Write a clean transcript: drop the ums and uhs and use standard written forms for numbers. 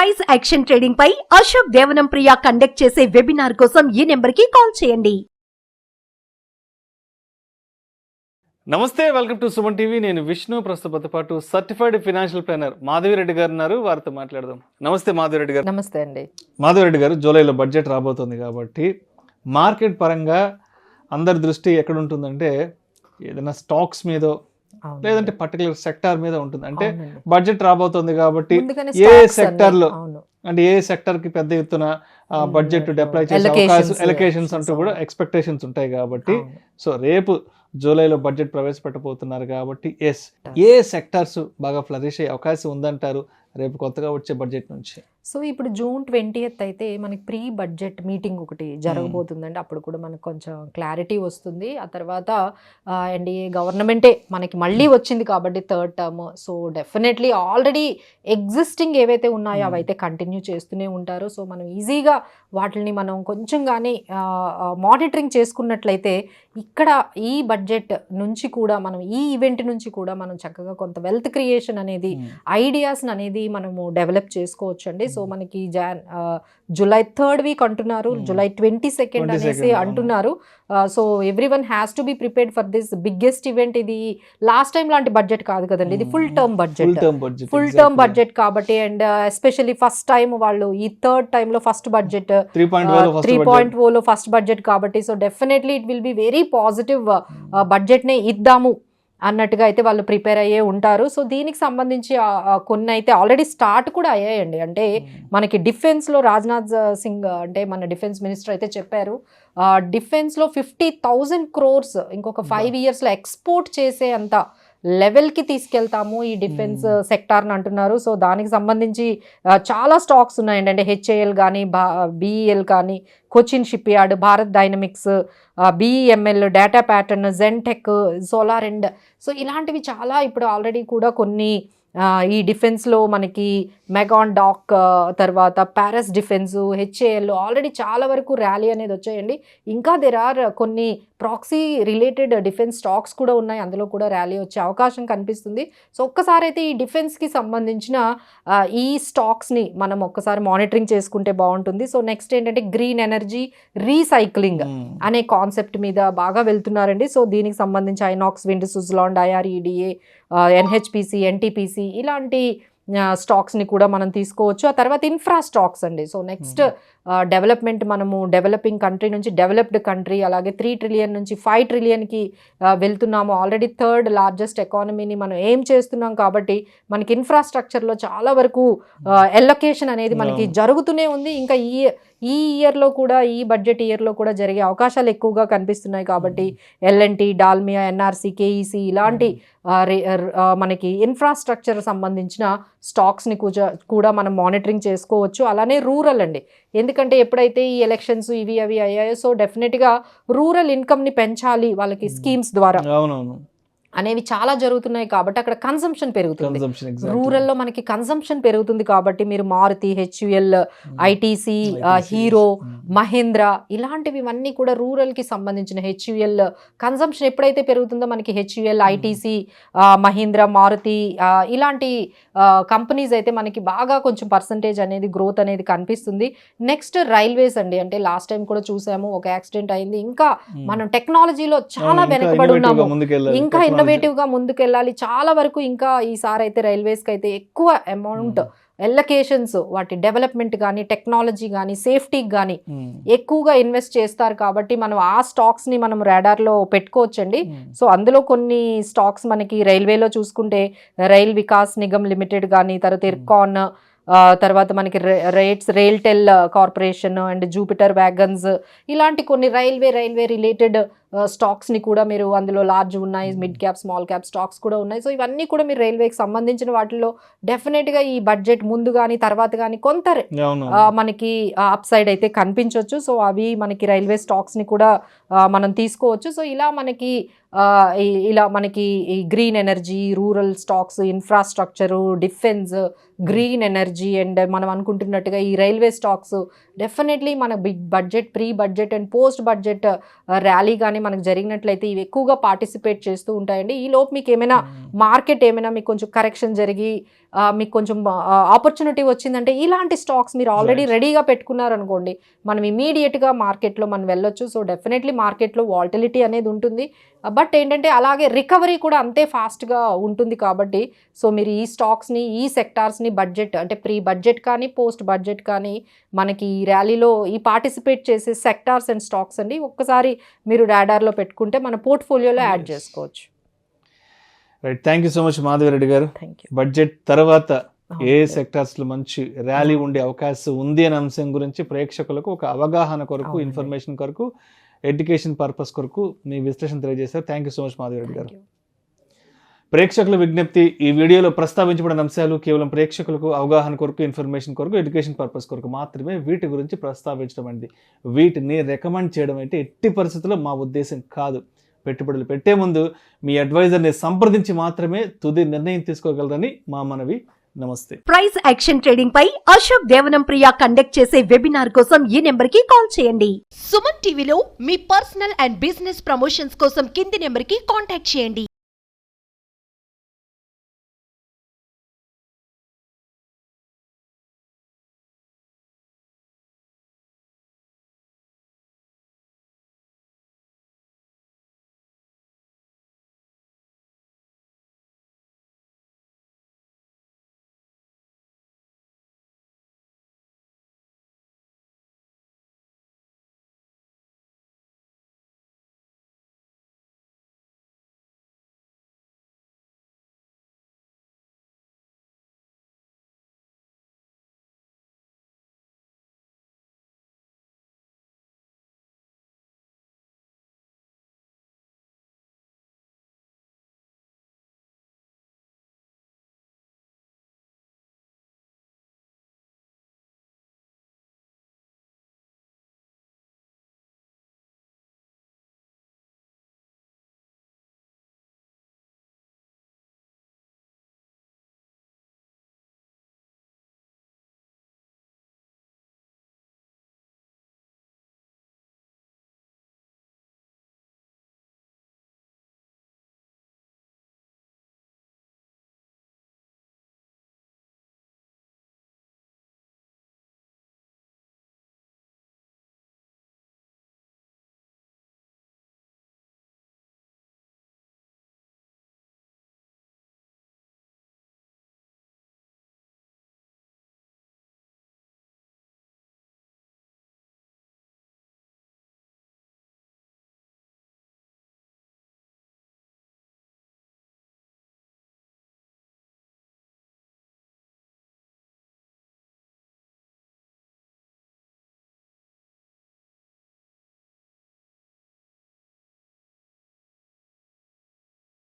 Price action trading పై అశోక్ దేవనం ప్రియ conduct చేసే webinar కోసం ఈ నెంబర్ కి కాల్ చేయండి. నమస్తే, వెల్కమ్ టు సుమన్ టీవీ. నేను విష్ణు. ప్రస్తుతంతో పాటు సర్టిఫైడ్ ఫైనాన్షియల్ ప్లానర్ మాధవిరెడ్డి గారు ఉన్నారు. వారితో మాట్లాడదాం. నమస్తే మాధవిరెడ్డి గారు. నమస్తే అండి. మాధవిరెడ్డి గారు, జూలైలో బడ్జెట్ రాబోతుంది కాబట్టి మార్కెట్ పరంగా అందరి దృష్టి ఎక్కడ ఉంటుందంటే ఏదైనా స్టాక్స్ మీద లేదంటే పర్టికులర్ సెక్టార్ మీద ఉంటుంది. అంటే బడ్జెట్ రాబోతుంది కాబట్టి ఏ సెక్టర్ లో అంటే ఏ సెక్టర్ కి పెద్ద ఎత్తున బడ్జెట్ డిప్లాయ్ చేసే అవకాశం, ఎలకేషన్స్ అంటూ కూడా ఎక్స్పెక్టేషన్స్ ఉంటాయి కాబట్టి సో రేపు జూలైలో బడ్జెట్ ప్రవేశపెట్టబోతున్నారు కాబట్టి ఏ సెక్టార్స్ బాగా ఫ్లరిష్ అయ్యే అవకాశం ఉందంటారు రేపు కొత్తగా వచ్చే బడ్జెట్ నుంచి? సో ఇప్పుడు June 20th అయితే మనకి ప్రీ బడ్జెట్ మీటింగ్ ఒకటి జరగబోతుందండి. అప్పుడు కూడా మనకు కొంచెం క్లారిటీ వస్తుంది. ఆ తర్వాత ఎన్డీఏ గవర్నమెంటే మనకి మళ్ళీ వచ్చింది కాబట్టి third term. So definitely already existing ఏవైతే ఉన్నాయో అవైతే కంటిన్యూ చేస్తూనే ఉంటారు. సో మనం ఈజీగా వాటిని మనం కొంచెం కానీ మానిటరింగ్ చేసుకున్నట్లయితే ఇక్కడ ఈ బడ్జెట్ నుంచి కూడా మనం ఈ ఈవెంట్ నుంచి కూడా మనం చక్కగా కొంత వెల్త్ క్రియేషన్ అనేది ఐడియాస్ అనేది మనము డెవలప్ చేసుకోవచ్చు అండి. సో మనకి జూలై 3rd వీక్ అంటున్నారు, జూలై 22nd అనేసి అంటున్నారు. So every one has to be prepared for this biggest event. ఇది లాస్ట్ టైం లాంటి బడ్జెట్ కాదు కదండి, ఇది ఫుల్ టర్మ్ బడ్జెట్ కాబట్టి అండ్ ఎస్పెషల్లీ ఫస్ట్ టైం వాళ్ళు ఈ థర్డ్ టైమ్ లో ఫస్ట్ బడ్జెట్ 3.0 లో ఫస్ట్ బడ్జెట్ కాబట్టి so definitely it will be very positive budget నే ఇద్దాము అన్నట్టుగా అయితే వాళ్ళు ప్రిపేర్ అయ్యే ఉంటారు. సో దీనికి సంబంధించి కొన్ని అయితే ఆల్రెడీ స్టార్ట్ కూడా అయ్యాయండి. అంటే మనకి డిఫెన్స్లో రాజ్నాథ్ సింగ్ అంటే మన డిఫెన్స్ మినిస్టర్ అయితే చెప్పారు, డిఫెన్స్లో 50,000 crores ఇంకొక 5 yearsలో ఎక్స్పోర్ట్ చేసే అంత లెవెల్కి తీసుకెళ్తాము ఈ డిఫెన్స్ సెక్టార్ని అంటున్నారు. సో దానికి సంబంధించి చాలా స్టాక్స్ ఉన్నాయండి. అంటే హెచ్ఏఎల్ కానీ, బిఈఎల్ కానీ, Cochin shipyard, Bharat dynamics, BEML, data pattern, Zentech, solar end. So ఇలాంటివి చాలా ఇప్పుడు ఆల్రెడీ కూడా కొన్ని ఈ డిఫెన్స్లో మనకి మెగాన్ డాక్, తర్వాత ప్యారస్ డిఫెన్స్, హెచ్ఏఎల్ ఆల్రెడీ చాలా వరకు ర్యాలీ అనేది వచ్చాయండి. ఇంకా దెర్ ఆర్ కొన్ని ప్రాక్సీ రిలేటెడ్ డిఫెన్స్ స్టాక్స్ కూడా ఉన్నాయి, అందులో కూడా ర్యాలీ వచ్చే అవకాశం కనిపిస్తుంది. సో ఒక్కసారి అయితే ఈ డిఫెన్స్కి సంబంధించిన ఈ స్టాక్స్ని మనం ఒక్కసారి మానిటరింగ్ చేసుకుంటే బాగుంటుంది. సో నెక్స్ట్ ఏంటంటే గ్రీన్ ఎనర్జీ రీసైక్లింగ్ అనే కాన్సెప్ట్ మీద బాగా వెళ్తున్నారండి. సో దీనికి సంబంధించి Inox wind, Suzlon, IREDA, NHPC, NTPC ఇలాంటి స్టాక్స్ని కూడా మనం తీసుకోవచ్చు. ఆ తర్వాత ఇన్ఫ్రా స్టాక్స్ అండి. సో నెక్స్ట్ డెవలప్మెంట్, మనము డెవలపింగ్ కంట్రీ నుంచి డెవలప్డ్ కంట్రీ, అలాగే 3 trillion నుంచి 5 trillion వెళ్తున్నాము. ఆల్రెడీ థర్డ్ లార్జెస్ట్ ఎకానమీని మనం ఏం చేస్తున్నాం కాబట్టి మనకి ఇన్ఫ్రాస్ట్రక్చర్లో చాలా వరకు ఎలొకేషన్ అనేది మనకి జరుగుతూనే ఉంది. ఇంకా ఈ ఇయర్లో కూడా, ఈ బడ్జెట్ ఇయర్లో కూడా జరిగే అవకాశాలు ఎక్కువగా కనిపిస్తున్నాయి కాబట్టి ఎల్ఎన్టీ, డాల్మియా, ఎన్ఆర్సీ, కేఈసీ ఇలాంటి మనకి ఇన్ఫ్రాస్ట్రక్చర్ సంబంధించిన స్టాక్స్ని కూడా మనం మానిటరింగ్ చేసుకోవచ్చు. అలానే రూరల్ అండి, ఎందుకంటే ఎప్పుడైతే ఈ ఎలక్షన్స్ ఇవి అవి అయ్యాయో సో డెఫినెట్గా రూరల్ ఇన్కమ్ని పెంచాలి వాళ్ళకి స్కీమ్స్ ద్వారా అనేవి చాలా జరుగుతున్నాయి కాబట్టి అక్కడ కన్సంప్షన్ పెరుగుతుంది. రూరల్లో మనకి కన్సంప్షన్ పెరుగుతుంది కాబట్టి మీరు మారుతి, హెచ్యుఎల్, ఐటీసీ, హీరో, మహేంద్ర ఇలాంటివన్నీ కూడా రూరల్కి సంబంధించిన హెచ్యుఎల్ కన్సంప్షన్ ఎప్పుడైతే పెరుగుతుందో మనకి హెచ్యుఎల్, ఐటీసీ, మహీంద్ర, మారుతి ఇలాంటి కంపెనీస్ అయితే మనకి బాగా కొంచెం పర్సంటేజ్ అనేది గ్రోత్ అనేది కనిపిస్తుంది. నెక్స్ట్ రైల్వేస్ అండి, అంటే లాస్ట్ టైం కూడా చూసాము ఒక యాక్సిడెంట్ అయింది. ఇంకా మనం టెక్నాలజీలో చాలా వెనకబడి ఉన్నాము, ఇంకా ఇన్నోవేటివ్గా ముందుకెళ్ళాలి చాలా వరకు. ఇంకా ఈసారి అయితే రైల్వేస్కి అయితే ఎక్కువ అమౌంట్ ఎలకేషన్స్ వాటి డెవలప్మెంట్ కానీ, టెక్నాలజీ కానీ, సేఫ్టీకి కానీ ఎక్కువగా ఇన్వెస్ట్ చేస్తారు కాబట్టి మనం ఆ స్టాక్స్ని మనం రాడార్లో పెట్టుకోవచ్చండి. సో అందులో కొన్ని స్టాక్స్ మనకి రైల్వేలో చూసుకుంటే రైల్ వికాస్ నిగమ్ లిమిటెడ్ కానీ, తర్వాత ఇర్కాన్, తర్వాత మనకి RailTel corporation and Jupiter wagons ఇలాంటి కొన్ని రైల్వే రిలేటెడ్ స్టాక్స్ని కూడా మీరు అందులో లార్జ్ ఉన్నాయి, mid cap, small cap stocks కూడా ఉన్నాయి. సో ఇవన్నీ కూడా మీరు రైల్వేకి సంబంధించిన వాటిల్లో డెఫినెట్గా ఈ బడ్జెట్ ముందు కానీ తర్వాత కానీ కొంత మనకి అప్ సైడ్ అయితే కనిపించవచ్చు. సో అవి మనకి రైల్వే స్టాక్స్ని కూడా మనం తీసుకోవచ్చు. సో ఇలా మనకి ఈ green energy, rural stocks, infrastructure, defence, green energy and మనం అనుకుంటున్నట్టుగా ఈ రైల్వే స్టాక్స్ డెఫినెట్లీ మన big budget, pre budget and post budget rally కానీ మనకు జరిగినట్లయితే ఇవి ఎక్కువగా పార్టిసిపేట్ చేస్తూ ఉంటాయండి. ఈ లోపు మీకు ఏమైనా మార్కెట్ ఏమైనా మీకు కొంచెం కరెక్షన్ జరిగి మీకు కొంచెం ఆపర్చునిటీ వచ్చిందంటే ఇలాంటి స్టాక్స్ మీరు ఆల్రెడీ రెడీగా పెట్టుకున్నారనుకోండి, మనం ఇమీడియట్గా మార్కెట్లో మనం వెళ్ళొచ్చు. సో డెఫినెట్లీ మార్కెట్లో వాల్టిలిటీ అనేది ఉంటుంది, బట్ ఏంటంటే అలాగే రికవరీ కూడా అంతే ఫాస్ట్గా ఉంటుంది. కాబట్టి సో మీరు ఈ స్టాక్స్ని, ఈ సెక్టార్స్ని బడ్జెట్ అంటే ప్రీ బడ్జెట్ కానీ పోస్ట్ బడ్జెట్ కానీ మనకి ఈ ర్యాలీలో ఈ పార్టిసిపేట్ చేసే సెక్టార్స్ అండ్ స్టాక్స్ అండి ఒక్కసారి మీరు రాడార్లో పెట్టుకుంటే మన పోర్ట్ఫోలియోలో యాడ్ చేసుకోవచ్చు. Right, thank you so much Madhavi Reddy గారు. Thank you. బడ్జెట్ తర్వాత ఏ సెక్టార్స్ లో మంచి ర్యాలీ ఉండే అవకాశం ఉంది అనే అంశం గురించి ప్రేక్షకులకు ఒక అవగాహన కొరకు, ఇన్ఫర్మేషన్ కొరకు, ఎడ్యుకేషన్ పర్పస్ కొరకు మీ విశ్లేషణ తెలియజేశారు. Thank you so much Madhavi Reddy గారు. ప్రేక్షకుల విజ్ఞప్తి, ఈ వీడియోలో ప్రస్తావించబడిన అంశాలు కేవలం ప్రేక్షకులకు అవగాహన కొరకు, ఇన్ఫర్మేషన్ కొరకు, ఎడ్యుకేషన్ పర్పస్ కొరకు మాత్రమే. వీటి గురించి ప్రస్తావించడం అనేది, వీటిని రికమెండ్ చేయడం అయితే ఎట్టి పరిస్థితుల్లో మా ఉద్దేశం కాదు. పెట్టుబడులు పెట్టే ముందు మీ అడ్వైజర్ని సంప్రదించి మాత్రమే తుది నిర్ణయం తీసుకోగలరని మా మనవి. నమస్తే. ప్రైస్ యాక్షన్ ట్రేడింగ్ పై అశోక్ దేవనం ప్రియ కండక్ట్ చేసే వెబినార్ కోసం ఈ నెంబర్ కి కాల్ చేయండి. సుమన్ టీవీలో మీ పర్సనల్ అండ్ బిజినెస్ ప్రమోషన్స్ కోసం కింది నెంబర్ కి కాంటాక్ట్ చేయండి.